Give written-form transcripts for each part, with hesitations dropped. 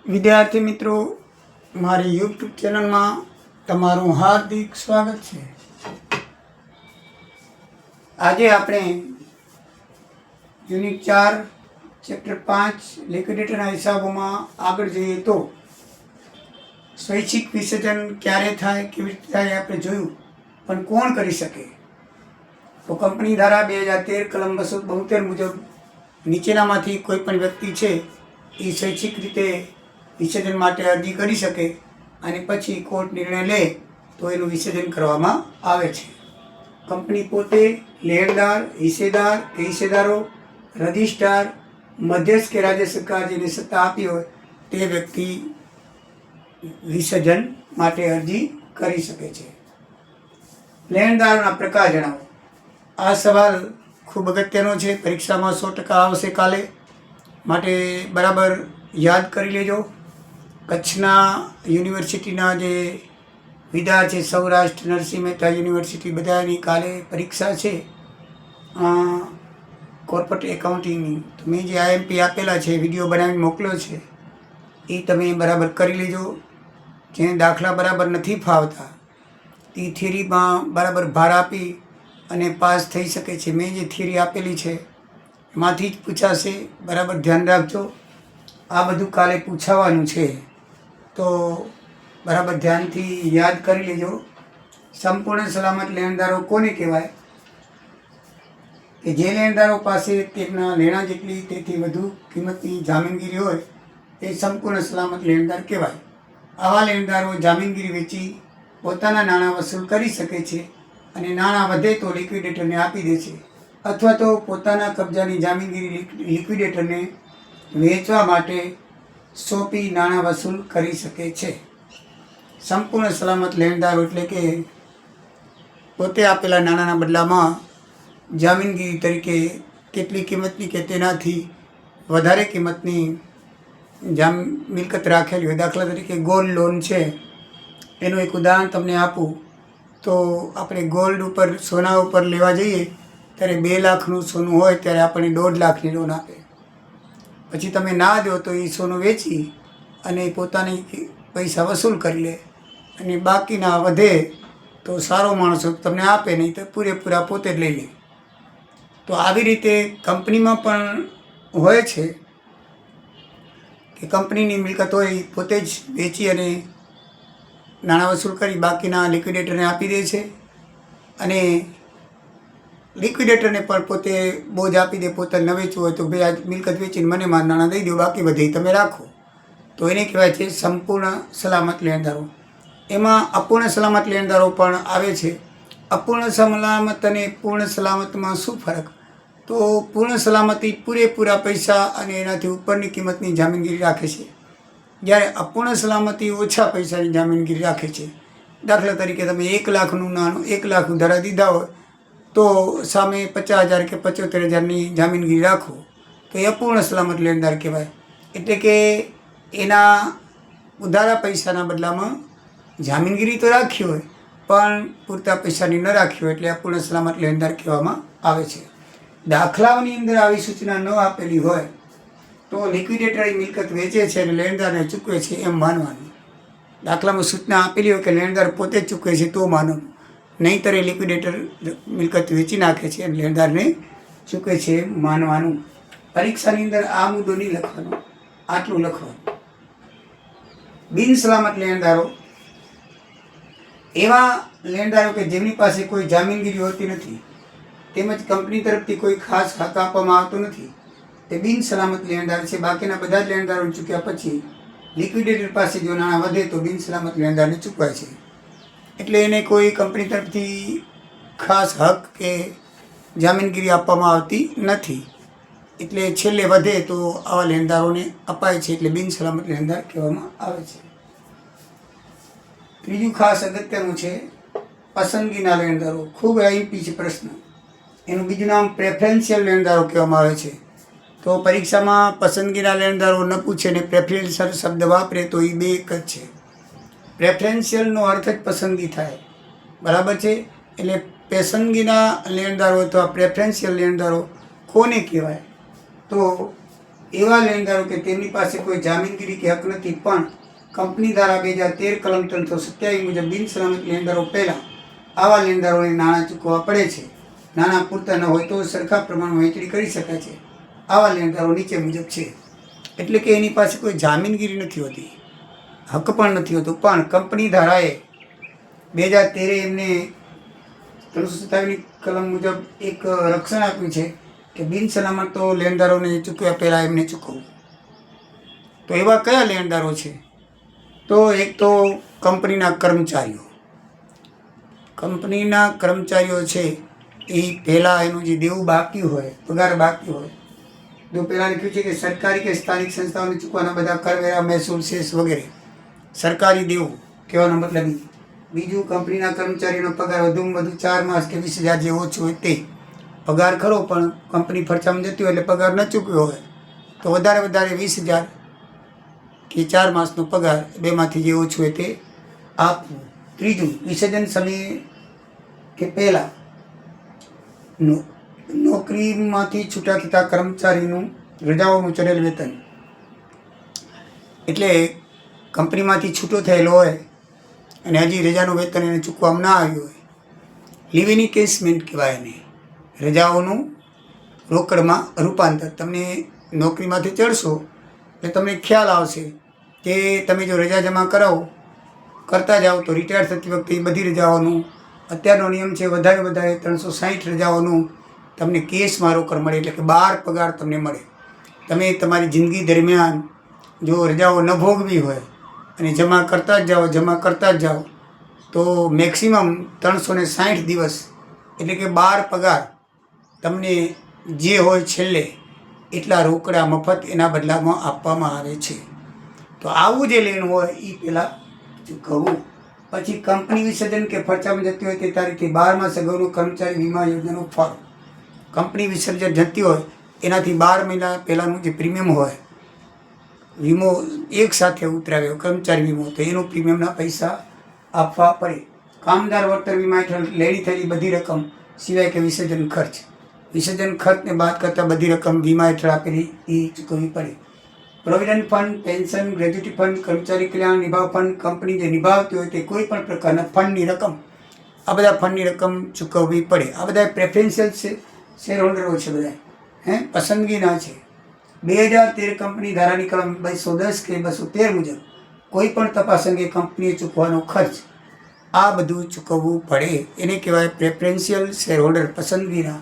વિદ્યાર્થી મિત્રો, મારી યુટ્યુબ ચેનલમાં તમારું હાર્દિક સ્વાગત છે। આજે આપણે યુનિટ 4 ચેપ્ટર 5 લિક્વિડેટરના હિસાબોમાં આગળ જઈએ તો સ્વૈચ્છિક વિસર્જન ક્યારે થાય, કેવી રીતે થાય આપણે જોયું, પણ કોણ કરી શકે? તો કંપની ધારા 2013 કલમ 272 મુજબ નીચેનામાંથી કોઈ પણ વ્યક્તિ છે એ સ્વૈચ્છિક રીતે વિસર્જન માટે અરજી કરી શકે અને પછી કોર્ટ નિર્ણય લે તો એનું વિસર્જન કરવામાં આવે છે। કંપની પોતે, લેણદાર, હિસ્સેદાર કે હિસ્સેદારો, રજિસ્ટ્રાર, મધ્યસ્થ કે રાજ્ય સરકાર જેને સત્તા આપી હોય તે વ્યક્તિ વિસર્જન માટે અરજી કરી શકે છે। લેણદારોના પ્રકાર જણાવો। આ સવાલ ખૂબ અગત્યનો છે, પરીક્ષામાં 100% આવશે કાલે, માટે બરાબર યાદ કરી લેજો। કચ્છના યુનિવર્સિટીના જે વિદ્યાર્થી છે, સૌરાષ્ટ્ર નરસિંહ મહેતા યુનિવર્સિટી, બધાની કાલે પરીક્ષા છે કોર્પોરેટ એકાઉન્ટિંગની। તો મેં જે IMP આપેલા છે, વિડીયો બનાવીને મોકલ્યો છે, એ તમે બરાબર કરી લેજો। જેને દાખલા બરાબર નથી ફાવતા એ થિયરીમાં બરાબર ભાર આપી અને પાસ થઈ શકે છે। મેં જે થિયરી આપેલી છે એમાંથી જ પૂછાશે, બરાબર ધ્યાન રાખજો। આ બધું કાલે પૂછાવાનું છે તો બરાબર ધ્યાનથી યાદ કરી લેજો। સંપૂર્ણ સલામત લેણદારો કોને કહેવાય? કે જે લેણદારો પાસે તેમના લેણા જેટલી તેથી વધુ કિંમતની જામીનગીરી હોય એ સંપૂર્ણ સલામત લેણદાર કહેવાય। આવા લેણદારો જામીનગીરી વેચી પોતાના નાણાં વસૂલ કરી શકે છે અને નાણાં વધે તો લિક્વિડેટરને આપી દે છે, અથવા તો પોતાના કબજાની જામીનગીરી લિક્વિડેટરને વેચવા માટે સોંપી નાણાં વસૂલ કરી શકે છે। સંપૂર્ણ સલામત લેણદારો એટલે કે પોતે આપેલા નાણાંના બદલામાં જામીનગીરી તરીકે કેટલી કિંમતની કે તેનાથી વધારે કિંમતની મિલકત રાખેલી હોય। દાખલા તરીકે ગોલ્ડ લોન છે, એનું એક ઉદાહરણ તમને આપું તો આપણે ગોલ્ડ ઉપર, સોના ઉપર લેવા જઈએ ત્યારે 2 લાખનું સોનું હોય ત્યારે આપણને 1.5 લાખની લોન આપે। પછી તમે ના દો તો એ સોનું વેચી અને પોતાની પૈસા વસૂલ કરી લે અને બાકીના વધે તો સારો માણસો તમને આપે, નહીં તો પૂરેપૂરા પોતે જ લઈ લે। તો આવી રીતે કંપનીમાં પણ હોય છે કે કંપનીની મિલકત હોય પોતે જ વેચી અને નાણાં વસૂલ કરી બાકીના લિક્વિડેટરને આપી દે છે અને લિક્વિડેટરને પણ પોતે બોજ આપી દે, પોતાને ન વેચવું હોય તો ભાઈ આ મિલકત વેચીને મને મારા નાણાં દઈ દો, બાકી બધે તમે રાખો। તો એને કહેવાય છે સંપૂર્ણ સલામત લેણદારો। એમાં અપૂર્ણ સલામત લેણદારો પણ આવે છે। અપૂર્ણ સલામત અને પૂર્ણ સલામતમાં શું ફરક? તો પૂર્ણ સલામતી પૂરેપૂરા પૈસા અને એનાથી ઉપરની કિંમતની જામીનગીરી રાખે છે, જ્યારે અપૂર્ણ સલામતી ઓછા પૈસાની જામીનગીરી રાખે છે। દાખલા તરીકે તમે 1 લાખનું નાણું 1 લાખ ઉધારા દીધા હોય તો સામે 50,000 કે 75,000ની જામીનગીરી રાખો તો એ અપૂર્ણ સલામત લેણદાર કહેવાય। એટલે કે એના ઉધારા પૈસાના બદલામાં જામીનગીરી તો રાખી હોય પણ પૂરતા પૈસાની ન રાખી હોય, એટલે અપૂર્ણ સલામત લેણદાર કહેવામાં આવે છે। દાખલાઓની અંદર આવી સૂચના ન આપેલી હોય તો લિક્વિડેટર એ મિલકત વેચે છે અને લેણદારને ચૂકવે છે એમ માનવાનું। દાખલામાં સૂચના આપેલી હોય કે લેણદાર પોતે જ ચૂકવે છે તો માનવાનું, નહીંતર એ લિક્વિડેટર મિલકત વેચી નાખે છે અને લેણદારને ચૂકવે છે એમ માનવાનું। પરીક્ષાની અંદર આ મુદ્દો નહીં લખવાનો, આટલું લખવાનું। બિન સલામત લેણદારો એવા લેણદારો કે જેમની પાસે કોઈ જામીનગીરી હોતી નથી તેમજ કંપની તરફથી કોઈ ખાસ હક આપવામાં આવતો નથી, તે બિન સલામત લેણદાર છે। બાકીના બધા જ લેણદારોને ચૂક્યા પછી લિક્વિડેટર પાસે જો નાણાં વધે તો બિન સલામત લેણદારને ચૂકવાય છે, એટલે એને કોઈ કંપની તરફથી ખાસ હક કે જામીનગીરી આપવામાં આવતી નથી, એટલે છેલ્લે વધે તો આવા લેણદારોને અપાય છે, એટલે બિન સલામત લેણદાર કહેવામાં આવે છે। ત્રીજું ખાસ અગત્યનું છે પસંદગીના લેણદારો। ખૂબ IMP છે પ્રશ્ન, એનું બીજું નામ પ્રેફરન્શિયલ લેણદારો કહેવામાં આવે છે। તો પરીક્ષામાં પસંદગીના લેણદારો ન પૂછે ને પ્રેફરન્શિયલ શબ્દ વાપરે તો એ બે એક જ છે। પ્રેફરન્શિયલનો અર્થ જ પસંદગી થાય, બરાબર છે? એટલે પસંદગીના લેણદારો અથવા પ્રેફરન્શિયલ લેણદારો કોને કહેવાય? તો એવા લેણદારો કે તેમની પાસે કોઈ જામીનગીરી કે હક નથી પણ કંપની ધારા 2013 કલમ 327 મુજબ બિન સલામત લેણદારો પહેલાં આવા લેણદારોને નાણાં ચૂકવવા પડે છે. નાણાં પૂરતા ન હોય તો સરખા પ્રમાણમાં વહેંચણી કરી શકાય છે. આવા લેણદારો નીચે મુજબ છે. એટલે કે એની પાસે કોઈ જામીનગીરી નથી હોતી, હક પણ નથી હોતો, પણ કંપની ધારાએ 2013 એમને 327 કલમ મુજબ એક રક્ષણ આપ્યું છે કે બિન સલામત તો લેણદારોને ચૂકવ્યા પહેલાં એમને ચૂકવવું. તો એવા કયા લેણદારો છે? તો એક તો કંપનીના કર્મચારીઓ. કંપનીના કર્મચારીઓ છે એ પહેલાં એનું જે દેવું બાકી હોય, પગાર બાકી હોય, જો પહેલાં લખ્યું છે કે સરકારી કે સ્થાનિક સંસ્થાઓને ચૂકવાના બધા કરવેરા, મહેસૂલ, સેસ વગેરે સરકારી દેવું કહેવાનો મતલબ. બીજું, કંપનીના કર્મચારીનો પગાર વધુમાં વધુ 4 માસ કે 20,000 જે ઓછું હોય તે પગાર ખરો, પણ કંપની ફરચામાં જતી હોય એટલે પગાર ન ચૂક્યો હોય તો વધારે 20,000 કે 4 માસનો પગાર, બેમાંથી જે ઓછું હોય તે આપવું. ત્રીજું, વિસર્જન સમયે કે પહેલાં નોકરીમાંથી છૂટા થતા કર્મચારીનું રજાઓનું ચડેલ વેતન. એટલે કંપનીમાંથી છૂટો થયેલો હોય અને હજી રજાનું વેતન એને ચૂકવવામાં ના આવ્યું હોય, લીવ ઇન કેસમેન્ટ કહેવાય એને, રજાઓનું રોકડમાં રૂપાંતર. તમને નોકરીમાંથી ચડશો એટલે તમને ખ્યાલ આવશે કે તમે જો રજા જમા કરતા જાઓ તો રિટાયર થતી વખતે એ બધી રજાઓનું, અત્યારનો નિયમ છે વધારે 360 રજાઓનું તમને કેસમાં રોકડ મળે, એટલે કે 12 પગાર તમને મળે. તમે તમારી જિંદગી દરમિયાન જો રજાઓ ન ભોગવી હોય અને જમા કરતા જ જાઓ તો મેક્સિમમ 360 દિવસ એટલે કે 12 પગાર તમને જે હોય છેલ્લે એટલા રોકડા મફત એના બદલામાં આપવામાં આવે છે. તો આવું જે લેણ હોય એ પહેલાં ચૂકવવું. પછી કંપની વિસર્જન કે ફરચામાં જતી હોય તે તારીખે 12 અગાઉનો કર્મચારી વીમા યોજનાનો ફાળો. કંપની વિસર્જન જતી હોય એનાથી 12 મહિના પહેલાંનું જે પ્રીમિયમ હોય, વીમો એક સાથે ઉતરાવ્યો કર્મચારી વીમો, તો એનું પ્રીમિયમના પૈસા આપવા પડે. કામદાર વળતર વીમા હેઠળ લેણી થયેલી બધી રકમ સિવાય કે વિસર્જન ખર્ચને બાદ કરતાં બધી રકમ વીમા હેઠળ આપેલી એ ચૂકવવી પડે. Provident fund, pension, gratuity fund, કર્મચારી કલ્યાણ નિભાવ ફંડ, કંપની જે નિભાવતી હોય તે કોઈ પણ પ્રકારના ફંડની રકમ, આ બધા ફંડની રકમ ચૂકવવી પડે. આ બધા પ્રેફરન્શિયલ શેર હોલ્ડરો છે, બધા પસંદગીના છે. 2013 કંપની ધારાની કલમ 210 કે 213 મુજબ કોઈ પણ તપાસ અંગે કંપનીએ ચૂકવવાનો ખર્ચ, આ બધું ચૂકવવું પડે. એને કહેવાય પ્રેફરન્શિયલ શેર હોલ્ડર. પસંદગીના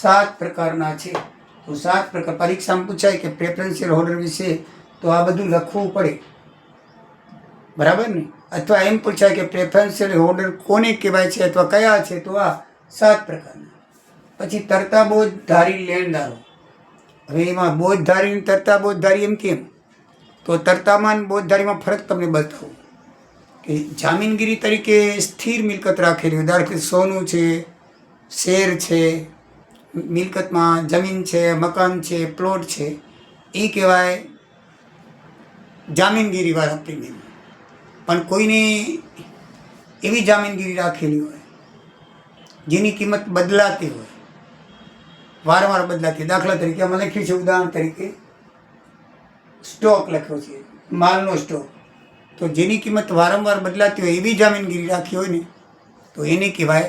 7 પ્રકારના છે. તો 7 પ્રકાર પરીક્ષામાં પૂછાય કે પ્રેફરન્શિયલ હોલ્ડર વિશે, તો આ બધું લખવું પડે, બરાબર ને? અથવા એમ પૂછાય કે પ્રેફરન્શિયલ હોલ્ડર કોને કહેવાય છે અથવા કયા છે, તો આ 7 પ્રકારના. પછી તરતા બોજધારી લેણદારો. હવે એમાં બોજધારી અને તરતા બોજધારી એમ કેમ? તો તરતામાં બોજધારીમાં ફરક તમને બતાવું કે જામીનગીરી તરીકે સ્થિર મિલકત રાખેલી હોય, ધારો કે સોનું છે, શેર છે, મિલકતમાં જમીન છે, મકાન છે, પ્લોટ છે, એ કહેવાય જામીનગીરીવાળા પ્રીમિયમ. પણ કોઈને એવી જામીનગીરી રાખેલી હોય જેની કિંમત બદલાતી હોય, વારંવાર બદલાતી. દાખલા તરીકે આમાં લખ્યું છે, ઉદાહરણ તરીકે સ્ટોક લખ્યો છે, માલનો સ્ટોક. તો જેની કિંમત વારંવાર બદલાતી હોય એવી જામીનગીરી રાખી હોય ને, તો એને કહેવાય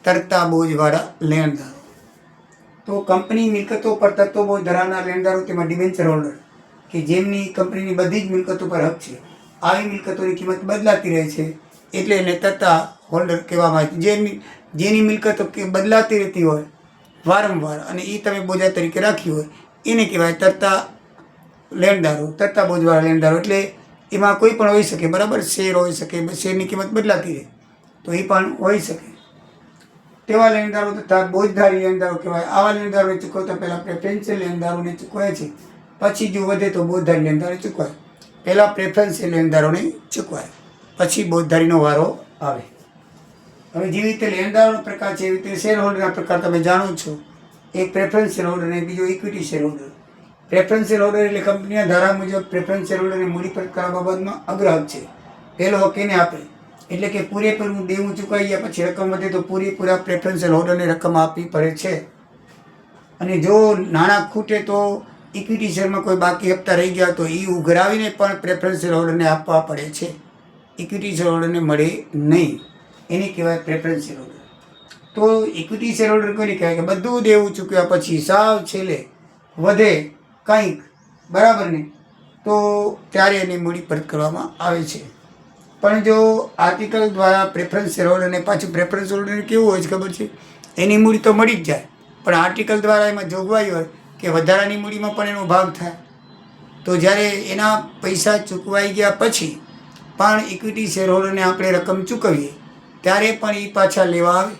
તરતા બોજવાળા લેણદારો. તો કંપની મિલકતો પર તરતો બોજ ધરાવનાર લેણદારો, તેમાં ડિબેન્ચર હોલ્ડર કે જેમની કંપનીની બધી જ મિલકતો પર હક છે, આવી મિલકતોની કિંમત બદલાતી રહે છે એટલે એને તરતા હોલ્ડર કહેવામાં આવે છે. જેની મિલકતો બદલાતી રહેતી હોય વારંવાર અને એ તમે બોજા તરીકે રાખી હોય એને કહેવાય તરતા લેણદારો, તરતા બોજવાળા લેણદારો. એટલે એમાં કોઈ પણ હોઈ શકે, બરાબર? શેર હોઈ શકે, શેરની કિંમત બદલાતી રહે તો એ પણ હોઈ શકે. તેવા લેણદારો તથા બોજધારી લેણદારો કહેવાય. આવા લેણદારોને ચૂકવતા પહેલાં પ્રેફરન્શિયલ લેણદારોને ચૂકવાય છે, પછી જો વધે તો બોજધારી લેણદારો ચૂકવાય. પહેલાં પ્રેફરન્શિયલ લેણદારોને ચૂકવાય, પછી બોજધારીનો વારો આવે. હવે જેવી રીતે લેણદારોનો પ્રકાર છે એવી રીતે શેર હોલ્ડરના પ્રકાર તમે જાણો છો. એક પ્રેફરન્શિયલ હોલ્ડર અને બીજો equity share holder. Preferential holder એટલે કંપનીના ધારા મુજબ પ્રેફરન્શિયલ હોલ્ડરને મૂડી પર કરવા બાબતમાં અગ્રહક છે. પહેલો હક એને આપે, એટલે કે પૂરેપૂરું દેવું ચૂકવાઈ ગયા પછી રકમ વધે તો પૂરેપૂરા પ્રેફરન્શિયલ હોલ્ડરને રકમ આપવી પડે છે. અને જો નાણાં ખૂટે તો ઇક્વિટી શેરમાં કોઈ બાકી હપ્તા રહી ગયા તો એ ઉઘરાવીને પણ પ્રેફરન્સ શેર હોલ્ડરને આપવા પડે છે. ઇક્વિટી શેર હોલ્ડરને મળે નહીં, એને કહેવાય પ્રેફરન્સ શેર હોલ્ડર. તો ઇક્વિટી શેર હોલ્ડર કોને કહેવાય કે બધું દેવું ચૂક્યા પછી સાવ છેલ્લે વધે કંઈક, બરાબર ને, તો ત્યારે એની મૂડી પરત કરવામાં આવે છે. પણ જો આર્ટિકલ દ્વારા પ્રેફરન્સ શેર હોલ્ડરને, પાછું પ્રેફરન્સ હોલ્ડરને કેવું હોય છે ખબર છે, એની મૂડી તો મળી જ જાય, પણ આર્ટિકલ દ્વારા એમાં જોગવાઈ હોય કે વધારાની મૂડીમાં પણ એનો ભાગ થાય. તો જ્યારે એના પૈસા ચૂકવાઈ ગયા પછી પણ ઇક્વિટી શેર હોલ્ડરને આપણે રકમ ચૂકવીએ ત્યારે પણ એ પાછા લેવા આવે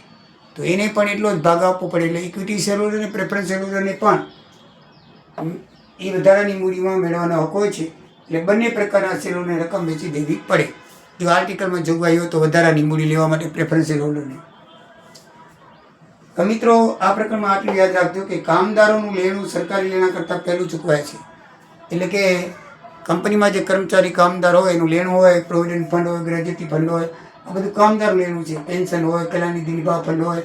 તો એને પણ એટલો જ ભાગ આપવો પડે. એટલે ઇક્વિટી શેર હોલ્ડર અને પ્રેફરન્સ શેર હોલ્ડરને પણ એ વધારાની મૂડીમાં મેળવવાનો હક હોય છે. એટલે બંને પ્રકારના શેરોને રકમ વેચી દેવી પડે. જો આર્ટિકલમાં જોગવાઈ હોય તો વધારાની મૂડી લેવા માટે પ્રેફરન્સ શેર હોલ્ડરને. તો મિત્રો, આ પ્રકરણમાં આટલું યાદ રાખજો કે કામદારોનું લેણું સરકારી લેણા કરતાં પહેલું ચૂકવાય છે. એટલે કે કંપનીમાં જે કર્મચારી કામદાર હોય એનું લેણું હોય, પ્રોવિડન્ટ ફંડ હોય, ગ્રેજ્યુટી ફંડ હોય, આ બધું કામદાર લેણું છે. પેન્શન હોય, કલ્યાણનિધિ નિભાવ ફંડ હોય,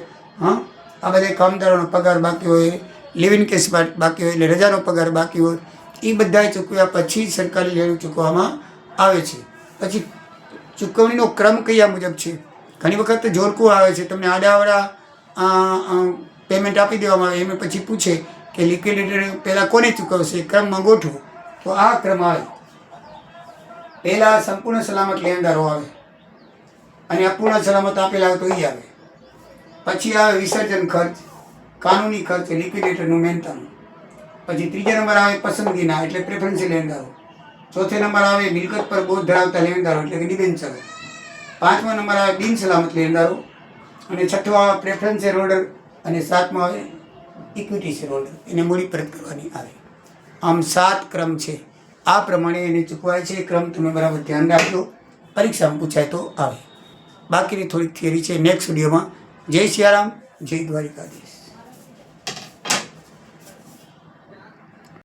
આ બધા કામદારોનો પગાર બાકી હોય, લિવિંગ કેસ બાકી હોય, એટલે રજાનો પગાર બાકી હોય, એ બધા ચૂકવ્યા પછી સરકારી લેણું ચૂકવવામાં આવે છે. પછી ચૂકવણીનો ક્રમ કયા મુજબ છે? ઘણી વખત જોરકું આવે છે, તમને આડાવડા પેમેન્ટ આપી દેવામાં આવે, એમાં પછી પૂછે કે લિક્વિડેટર પહેલાં કોને ચૂકવશે, ક્રમમાં ગોઠવો. તો આ ક્રમ આવે. પહેલાં સંપૂર્ણ સલામત લેણદારો આવે અને અપૂર્ણ સલામત આપેલા હોય તો એ આવે. પછી આવે વિસર્જન ખર્ચ, કાનૂની ખર્ચ, લિક્વિડેટરનું મહેનતાનું. પછી ત્રીજા નંબર આવે પસંદગીના, એટલે પ્રેફરન્સી લેણદારો. ચોથે નંબર આવે મિલકત પર બોધ ધરાવતા લેણદારો, એટલે કે ડિબેન્ચરો. પાંચમા નંબર આવે બિન સલામત લેણદારો, અને છઠ્ઠો આવે પ્રેફરન્સ શેર હોલ્ડર, અને સાતમો આવે ઇક્વિટી શેર હોલ્ડર. એને મૂડી પરત કરવાની આવે. આમ 7 ક્રમ છે. આ પ્રમાણે એને ચૂકવાય છે. ક્રમ તમે બરાબર ધ્યાન રાખજો, પરીક્ષામાં પૂછાય તો આવે. બાકીની થોડીક થિયરી છે નેક્સ્ટ વિડીયોમાં. જય સિયારામ, જય દ્વારિકાધીશ.